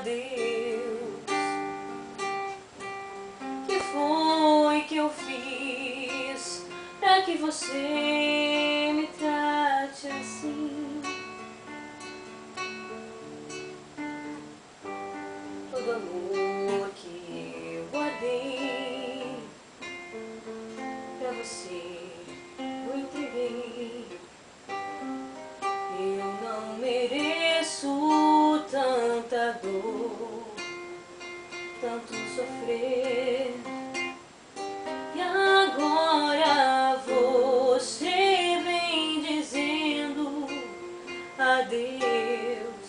Deus. Que foi que eu fiz pra que você me trate assim? Todo amor que eu guardei pra você eu entreguei. Eu não mereço tanta dor, tanto sofrer. E agora você vem dizendo adeus.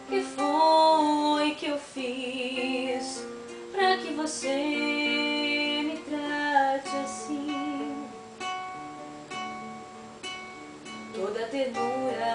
Que foi que eu fiz pra que você me trate assim? Toda a ternura